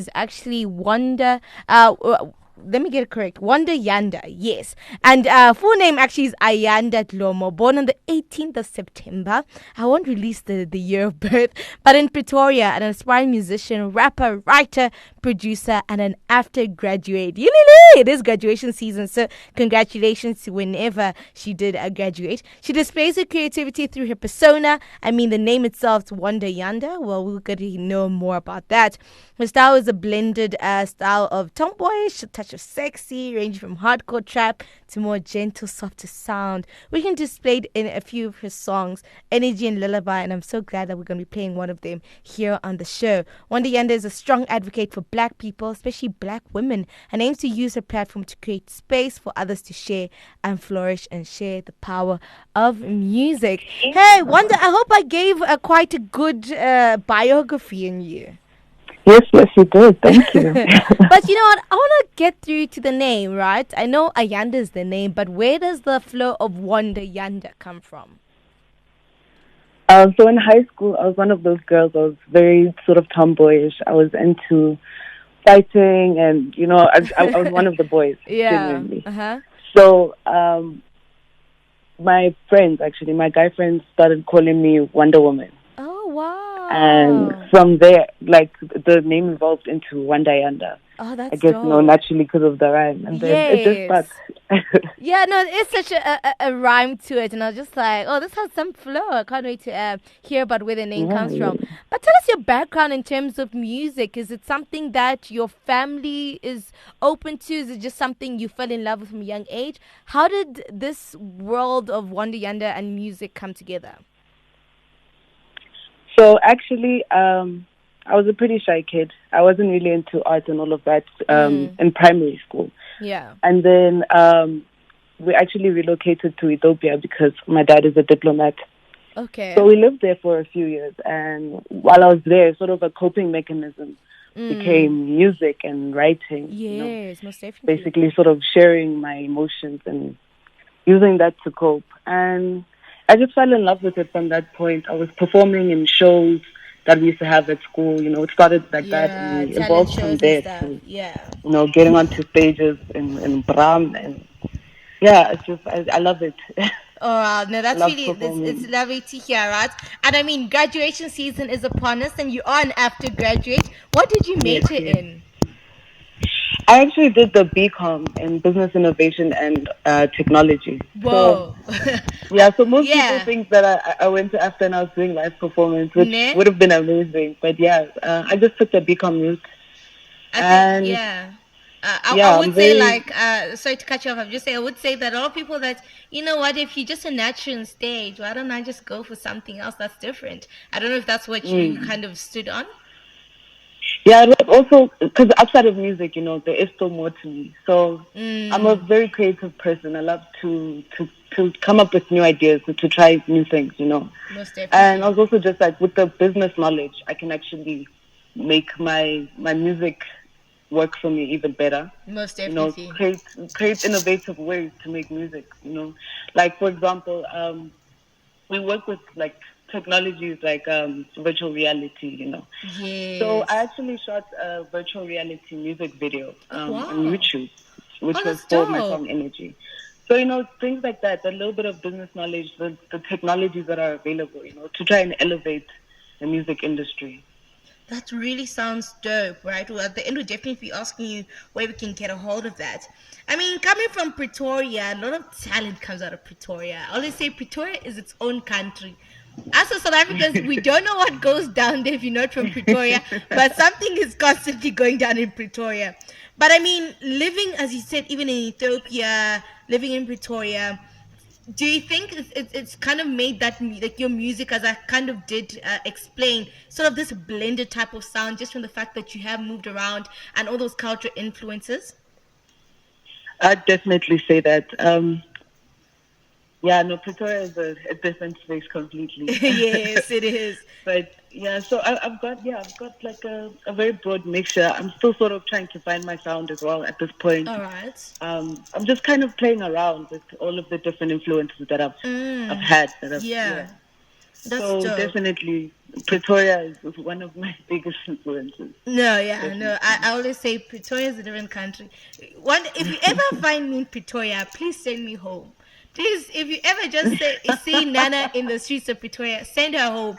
is actually let me get it correct. Wonda Yanda, yes. And full name actually is Ayanda Dlomo, born on the 18th of September. I won't release the year of birth, but in Pretoria, an aspiring musician, rapper, writer, producer, and an after graduate. It is graduation season, so congratulations to whenever she did graduate. She displays her creativity through her persona. I mean, the name itself, Wonda Yanda. Well, we're going to know more about that. Her style is a blended style of tomboyish, a touch of sexy, ranging from hardcore trap to more gentle, softer sound. We can display it in a few of her songs, Energy and Lullaby, and I'm so glad that we're going to be playing one of them here on the show. Wanda Yanda is a strong advocate for black people, especially black women, and aims to use her platform to create space for others to share and flourish and share the power of music. Hey, Wanda, I hope I gave quite a good biography in you. Yes, yes, you did. Thank you. But you know what? I want to get through to the name, right? I know Ayanda is the name, but where does the flow of Wanda Yanda come from? So in high school, I was one of those girls. I was very sort of tomboyish. I was into fighting, and I was one of the boys, Yeah. genuinely. Uh huh. So my friends, actually, my guy friends, started calling me Wonder Woman, Oh and wow. from there, like the name evolved into Wanda Yanda. Oh, I that's guess dope. naturally because of the rhyme, and then it just stuck. Yes. Yeah, no, it's such a rhyme to it, and I was just like, oh, this has some flow. I can't wait to hear about where the name Yeah, comes from. yeah. But tell us your background in terms of music. Is it something that your family is open to? Is it just something you fell in love with from a young age? How did this world of Wonder Yanda and music come together? So actually, I was a pretty shy kid. I wasn't really into art and all of that Mm, in primary school. yeah. And then we actually relocated to Ethiopia because my dad is a diplomat. Okay. So we lived there for a few years. And while I was there, sort of a coping mechanism Mm, became music and writing, yes, most definitely. basically sort of sharing my emotions and using that to cope. And I just fell in love with it from that point. I was performing in shows that we used to have at school. It started like that, and Yeah, we talent evolved from shows and there stuff. to, Yeah. getting onto stages in Bram. And yeah, it's just, I love it. Oh, wow. No, I that's love really it's performing. lovely to hear, right? And I mean, graduation season is upon us, and you are an after graduate. What did you Yes, major yes. in? I actually did the BCom in Business Innovation and Technology. So Whoa. yeah, so most people Yeah. think that I went to after and I was doing live performance, which Ne? would have been amazing. But yeah, I just took the BCom route, I think and yeah. I yeah, I'm would say very like sorry to cut you off. I'm just saying I would say that a lot of people that you know what if you're just a natural on stage, why don't I just go for something else that's different? I don't know if that's what you mm, kind of stood on. yeah. It was also because outside of music, there is still more to me. So I'm a Mm, very creative person. I love to come up with new ideas, to try new things. most And I definitely. was also just like with the business knowledge, I can actually make my music work for me even better. Most definitely. Create innovative ways to make music. Like for example, we work with like technologies like virtual reality. So I Yes. actually shot a virtual reality music video Oh on wow. YouTube, Oh, which was that's for my dope. song Energy. So, things like that, a little bit of business knowledge, the technologies that are available, to try and elevate the music industry. That really sounds dope, right? Well, at the end, we'll definitely be asking you where we can get a hold of that. I mean, coming from Pretoria, a lot of talent comes out of Pretoria. I always say Pretoria is its own country. As a South Africans, we don't know what goes down there if you're not from Pretoria, but something is constantly going down in Pretoria. But I mean, living, as you said, even in Ethiopia, living in Pretoria, do you think it's kind of made that like your music, as I kind of did explain, sort of this blended type of sound just from the fact that you have moved around and all those cultural influences? I'd definitely say that. Yeah, no, Pretoria is a different space completely. Yes, it is. But yeah, so I've got like a very broad mixture. I'm still sort of trying to find my sound as well at this point. All right. I'm just kind of playing around with all of the different influences that I've Mm, had that I've yeah. yeah. That's So dope. definitely, Pretoria is one of my biggest influences. No, yeah, no. I Definitely. always say Pretoria is a different country. One, if you ever find me in Pretoria, please send me home. Please, if you ever just see Nana in the streets of Pretoria, send her home.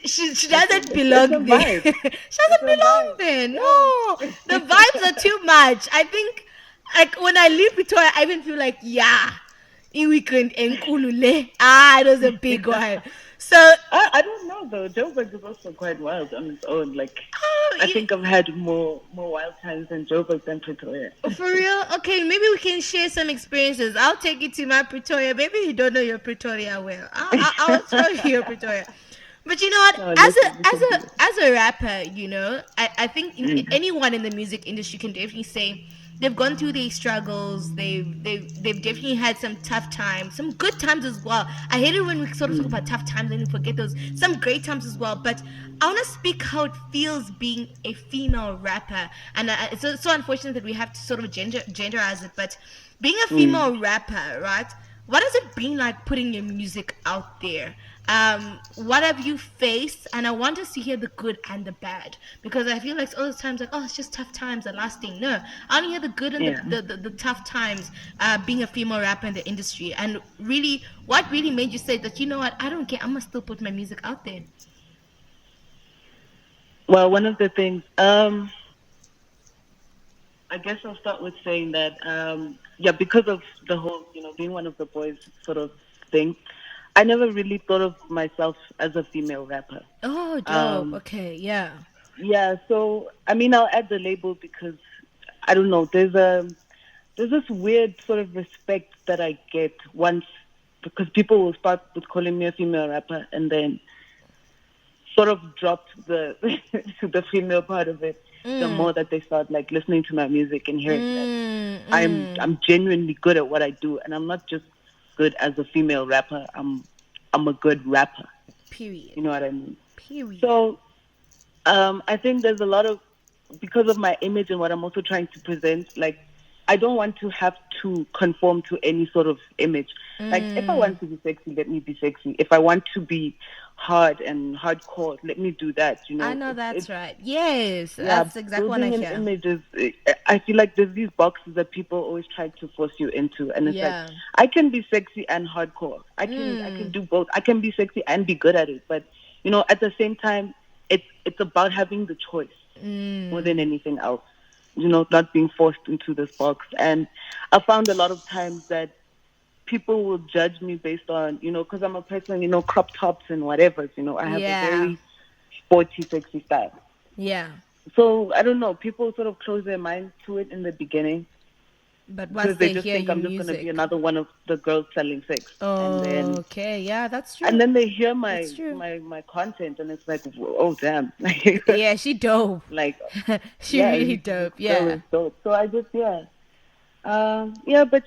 She Listen, doesn't it's a belong there. vibe. She It's doesn't a belong vibe. there. No, Yeah. the vibes are too much. I think, like when I leave Pretoria, I even feel like, yeah, in weekend and Kulule. Ah, it was a big one. So, I don't know though. Joburg is also quite wild on its own. Like, oh, I think I've had more wild times in Joburg than Pretoria. for real? Okay, maybe we can share some experiences. I'll take you to my Pretoria. Maybe you don't know your Pretoria well. I'll show you your Pretoria. But you know what? No, As listen, we a as can do a as a rapper, I think it. anyone in the music industry can definitely say they've gone through these struggles. They've definitely had some tough times, some good times as well. I hate it when we sort of talk about tough times and we forget those some great times as well. But I want to speak how it feels being a female rapper, and it's so unfortunate that we have to sort of genderize it. But being a Mm. female rapper, right? What has it been like putting your music out there? What have you faced? And I want us to hear the good and the bad, because I feel like all the times like, oh, it's just tough times, the last thing. No, I want to hear the good and Yeah. the tough times, being a female rapper in the industry, and really what really made you say that, you know what, I don't care, I'm gonna still put my music out there. Well, one of the things, I guess I'll start with saying that, yeah, because of the whole, being one of the boys sort of thing, I never really thought of myself as a female rapper. Oh, dope. Um, Okay, yeah. yeah, so I mean, I'll add the label because I don't know. There's this weird sort of respect that I get once because people will start with calling me a female rapper and then sort of drop the the female part of it the more that they start like listening to my music and hearing that Mm, I'm genuinely good at what I do and I'm not just good as a female rapper. I'm a good rapper. period. You know what I mean? Period. So I think there's a lot of because of my image and what I'm also trying to present. Like, I don't want to have to conform to any sort of image. Like, if I want to be sexy, let me be sexy. If I want to be hard and hardcore, let me do that. I know It's that's right. Yes, yeah, that's exactly what I building an hear. image is. I feel like there's these boxes that people always try to force you into, and it's like Yeah. I can be sexy and hardcore. I can do both. I can be sexy and be good at it. But at the same time, it's about having the choice more than anything else. Not being forced into this box. And I found a lot of times that people will judge me based on because I'm a person crop tops and whatever. I have a Yeah. very sporty, sexy style. Yeah. So I don't know. People sort of close their minds to it in the beginning But once because they they just hear think your I'm just going to be music. another one of the girls selling sex, and then Okay, yeah, that's and true. then they hear That's my true. my my content, and it's like, oh damn, Yeah, she dope. like She yeah, really this dope. girl Yeah. is dope. So I just yeah, but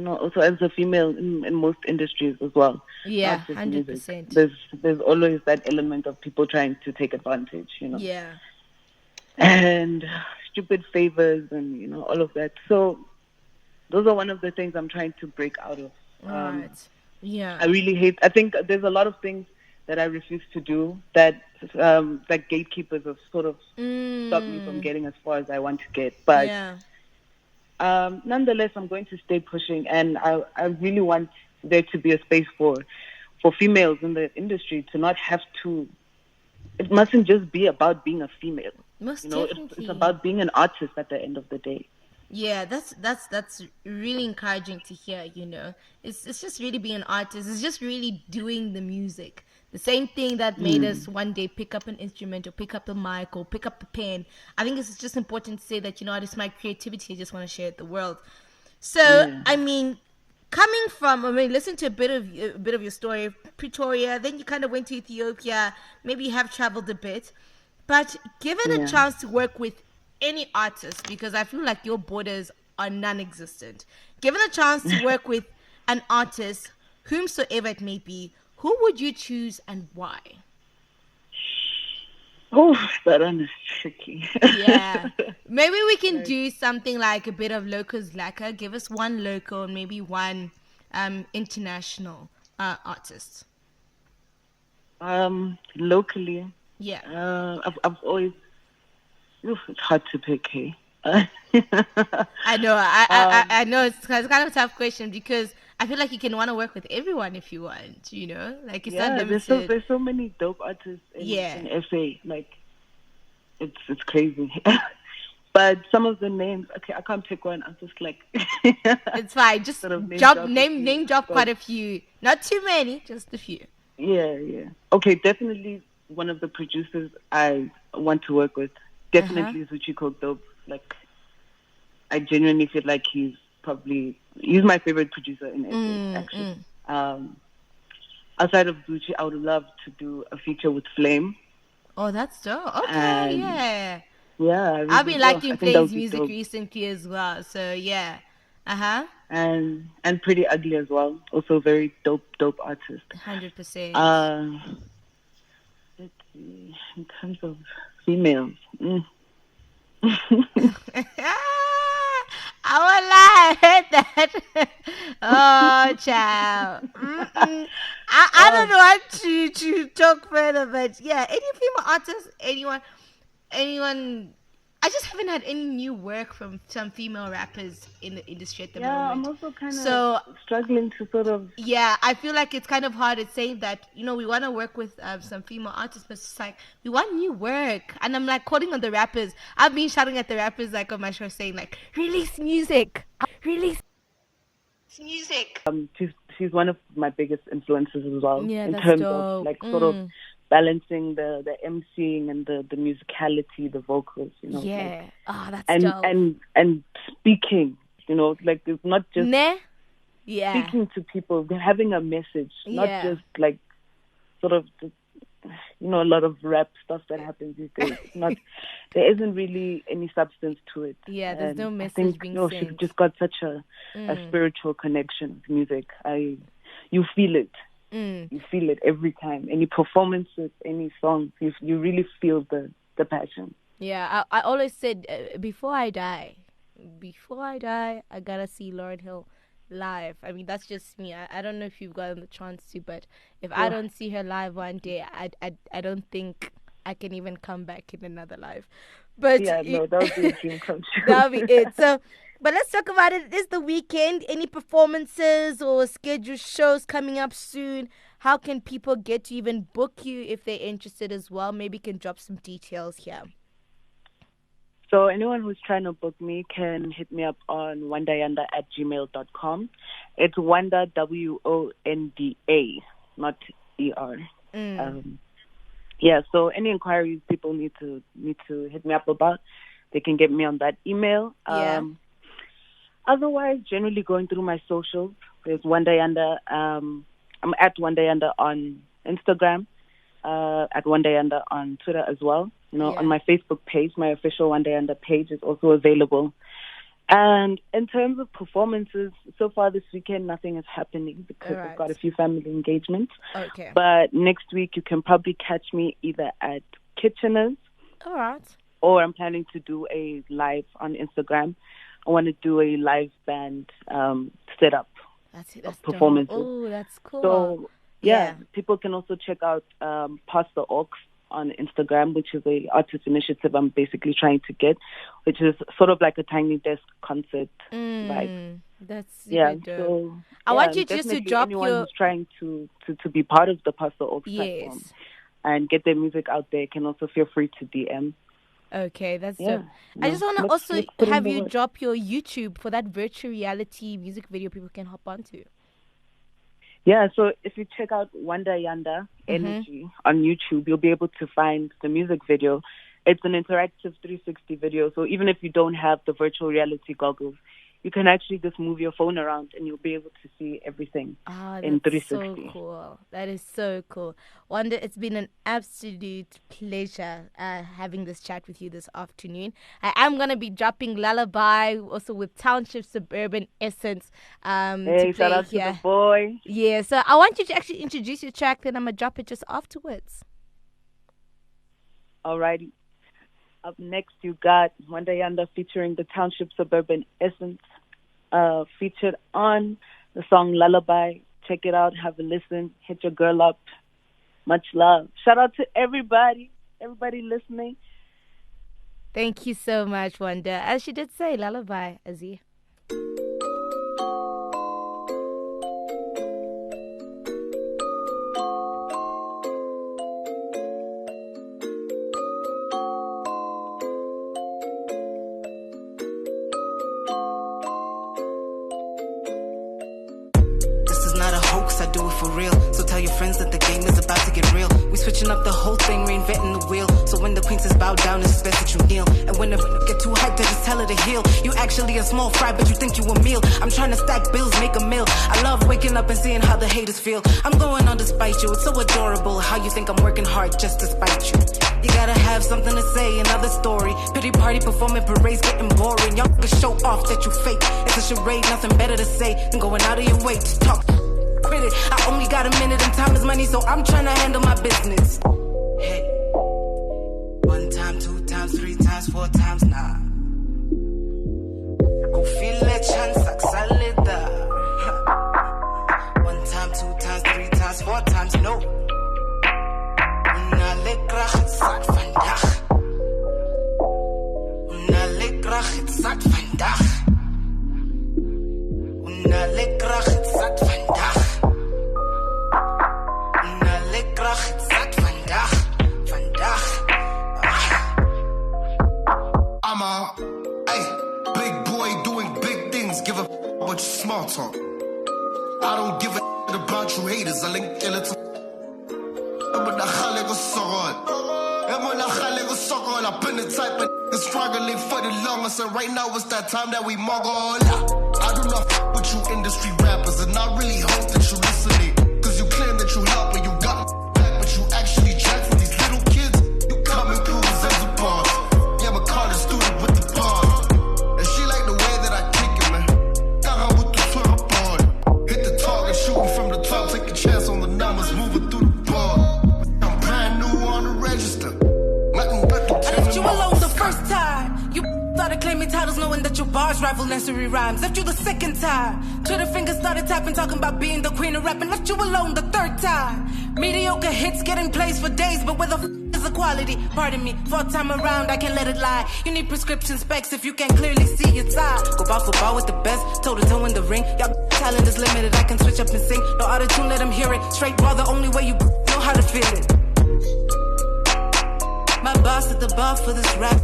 also as a female in most industries as well, Yeah, not just music. 100%. There's always that element of people trying to take advantage, Yeah. and stupid favors and all of that. So those are one of the things I'm trying to break out of. All right. I Yeah. really hate. I think there's a lot of things that I refuse to do that gatekeepers have sort of stopped me from Mm. getting as far as I want to get. But Yeah. nonetheless, I'm going to stay pushing, and I really want there to be a space for females in the industry to not have to. It mustn't just be about being a female. Most It's definitely. about being an artist at the end of the day. Yeah, that's really encouraging to hear, It's just really being an artist. It's just really doing the music. The same thing that made us Mm. one day pick up an instrument or pick up the mic or pick up a pen. I think it's just important to say that, it's my creativity. I just want to share it with the world. So, Yeah. I mean, coming from, listen to a bit of your story, Pretoria, then you kind of went to Ethiopia, maybe you have traveled a bit, but given a Yeah. chance to work with any artist, because I feel like your borders are non-existent, given a chance to work with an artist, whomsoever it may be, who would you choose and why? Oh, that one is tricky. Yeah. Maybe we can Like, do something like a bit of locals lacquer. Give us one local and maybe one international artist. Locally, Yeah. I've always, it's hard to pick, hey. I know. I, I, I um, I know it's kind of a tough question because I feel like you can want to work with everyone if you want. Like it's not yeah, limited. there's so many dope artists Yeah. in SA. Like it's crazy. But some of the names, okay, I can't pick one. I'm just like It's fine. Just sort of name drop drop a few. name drop But quite a few. Not too many, just a few. yeah, yeah. Okay, definitely one of the producers I want to work with. Uh huh. Definitely Zuchiko Dope. Like I genuinely feel like he's my favorite producer in SA Mm, actually. mm. Um, outside of Gucci, I would love to do a feature with Flame, Oh, that's dope. Okay, and yeah. yeah, I I've really, been oh, liking I think that Flame's would be music dope. recently as well. So yeah. Uh huh. And Pretty Ugly as well, also very dope artist. 100%. Uh, let's see, in terms of females, I won't lie, I heard that. Oh, child. Mm-mm. I uh, don't want to talk further, but yeah, any female artist, anyone. I just haven't had any new work from some female rappers in the industry at the yeah, I'm moment. also kind of So struggling to sort of, yeah, I feel like it's kind of hard at saying that, we want to work with some female artists, but it's just like, we want new work. And I'm like quoting on the rappers. I've been shouting at the rappers like on my show saying, like, release music. Release music. she's one of my biggest influences as well Yeah, in that's terms of dope. like sort of balancing the emceeing and the musicality, the vocals, like Yeah. Oh, that's and dope. and speaking, like it's not just Ne? Yeah. speaking to people, they're having a message, not Yeah. just like sort of a lot of rap stuff that happens these days. It's not, there isn't really any substance to it. Yeah, there's no And I message think, being she's sent. just got such a spiritual connection with music. You feel it. You feel it every time. Any performances, any songs, you really feel the passion. Yeah, I always said before I die, I gotta see Lauryn Hill live. I mean, that's just me. I don't know if you've gotten the chance to, but if I Oh, don't see her live one day, I don't think I can even come back in another life. But yeah, no, that would be a dream come true. that'll be it. So, but let's talk about it. It is the weekend. Any performances or scheduled shows coming up soon? How can people get to even book you if they're interested as well? Maybe you can drop some details here. So anyone who's trying to book me can hit me up on wondayanda@gmail.com. It's Wanda, WONDA, not ER. Um, yeah, so any inquiries people need to hit me up about, they can get me on that email. Yeah. Otherwise, generally going through my socials, there's Wanda Yanda. I'm at Wanda Yanda on Instagram, at Wanda Yanda on Twitter as well. On my Facebook page, my official Wanda Yanda page is also available. And in terms of performances, so far this weekend, nothing is happening because I've got a few family engagements. Okay. But next week, you can probably catch me either at Kitchener's. All right. Or I'm planning to do a live on Instagram. I want to do a live band setup of performances. Oh, that's cool. So, yeah, people can also check out Past the Aux on Instagram, which is a artist initiative I'm basically trying to get, which is sort of like a tiny desk concert vibe. That's Yeah, super dope. so I want you just to drop anyone your who's trying to be part of the Past the Aux platform yes. and get their music out there can also feel free to DM. Okay, that's Yeah, dope. I just want to let's also put in have the you work. drop your YouTube for that virtual reality music video people can hop onto. Yeah, so if you check out Wonda Yanda Energy on YouTube, you'll be able to find the music video. It's an interactive 360 video, so even if you don't have the virtual reality goggles, you can actually just move your phone around and you'll be able to see everything in 360. So cool. That is so cool. Wanda, it's been an absolute pleasure having this chat with you this afternoon. I am going to be dropping Lullaby also with Township Suburban Essence Hey, to play shout out here. to the boy. Yeah, so I want you to actually introduce your track, then I'm going to drop it just afterwards. Alrighty. Up next, you got Wonda Yanda featuring the Township Suburban Essence, featured on the song Lullaby. Check it out, have a listen, hit your girl up. Much love. Shout out to everybody listening. Thank you so much, Wanda. As she did say, lullaby, Azzy. I do it for real. So tell your friends that the game is about to get real. We switching up the whole thing, reinventing the wheel. So when the princess bow down, it's best that you kneel. And when the get too hyped, I just tell her to heal. You actually a small fry, but you think you a meal. I'm trying to stack bills, make a meal. I love waking up and seeing how the haters feel. I'm going on despite you. It's so adorable how you think I'm working hard just to spite you. You gotta have something to say, another story. Pity party performing parades getting boring. Y'all can show off that you fake. It's a charade, nothing better to say than going out of your way to talk. Quit it. I only got a minute and time is money, so I'm trying to handle my business. Hey, 1 time, 2 times, 3 times, 4 times, nah. Go feel that chance, salida. 1 time, 2 times, 3 times, 4 times, no. Una lekrach, het zat vandaag. Una lekrach, het zat vandaag. Una lekrach, het zat vandaag. I'm a big boy doing big things. Give a about your small talk. I don't give a about you haters. I link till it's I've been the type of struggling for the longest, and right now it's that time that we mogul. I do not with you industry rappers, and I really hope that you listening. Cause you claim that you help and you got back, but you actually jack for these little kids. You coming through as a boss. Yeah, I'm a college student with the bar. And she like the way that I kick it, man. Hit the target, shooting from the top, take a chance on the numbers, moving through the bar. I'm brand new on the register. I left you alone the first time. You started claiming titles knowing that your bars rival nursery rhymes. Left you the second time. Twitter fingers started tapping, talking about being the queen of rapping. Left you alone the third time. Mediocre hits getting plays for days, but where the is the quality? Pardon me, 4th time around, I can't let it lie. You need prescription specs if you can't clearly see your side. Go ball for ball with the best, toe to toe in the ring. Y'all talent is limited, I can switch up and sing. No auto-tune, let them hear it. Straight ball, the only way you know how to feel it. My boss at the bar for this rap.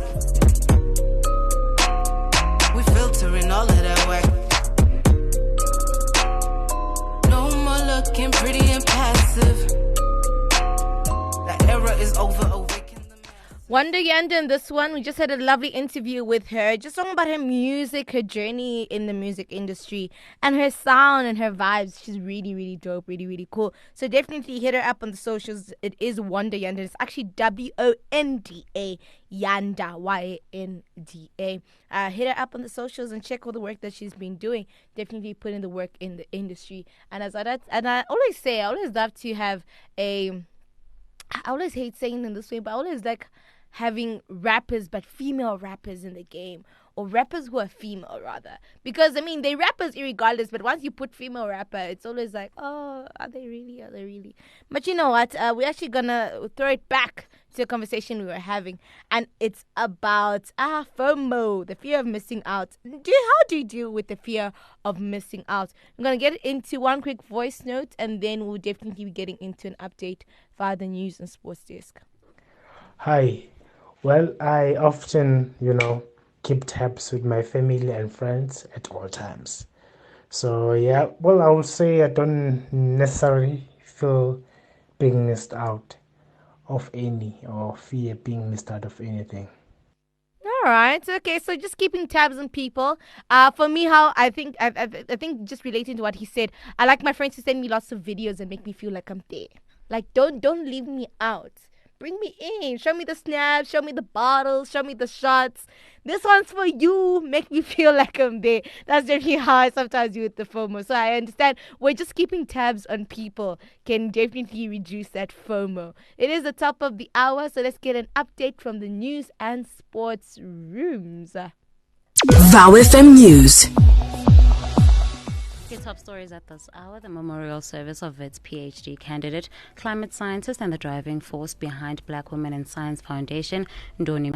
We filtering all of that work. No more looking pretty and passive. That era is over. Awaken the mass. Wonda Yanda in this one, we just had a lovely interview with her, just talking about her music, her journey in the music industry, and her sound and her vibes. She's really, really dope, really, really cool. So definitely hit her up on the socials. It is Wonda Yanda. It's actually WONDA Yanda, YNDA. Hit her up on the socials and check all the work that she's been doing. Definitely put in the work in the industry. And I always say, I always love to have I always hate saying it in this way, but I always like having rappers, but female rappers in the game, or rappers who are female rather, because I mean they rappers irregardless, but once you put female rapper, it's always like, oh, are they really? But you know what, we're actually gonna throw it back to a conversation we were having, and it's about FOMO, the fear of missing out. How do you deal with the fear of missing out? I'm gonna get into one quick voice note, and then we'll definitely be getting into an update via the news and sports desk. Hi. Well, I often, keep tabs with my family and friends at all times. So, yeah, well, I would say I don't necessarily feel being missed out of any, or fear being missed out of anything. All right. Okay. So just keeping tabs on people. For me, how I think just relating to what he said, I like my friends to send me lots of videos and make me feel like I'm there. Like don't leave me out. Bring me in. Show me the snaps. Show me the bottles. Show me the shots. This one's for you. Make me feel like I'm there. That's definitely how I sometimes do with the FOMO. So I understand we're just keeping tabs on people can definitely reduce that FOMO. It is the top of the hour, so let's get an update from the news and sports rooms. VOW FM News. Your top stories at this hour: the memorial service of its PhD candidate, climate scientist, and the driving force behind Black Women in Science Foundation, Ndoni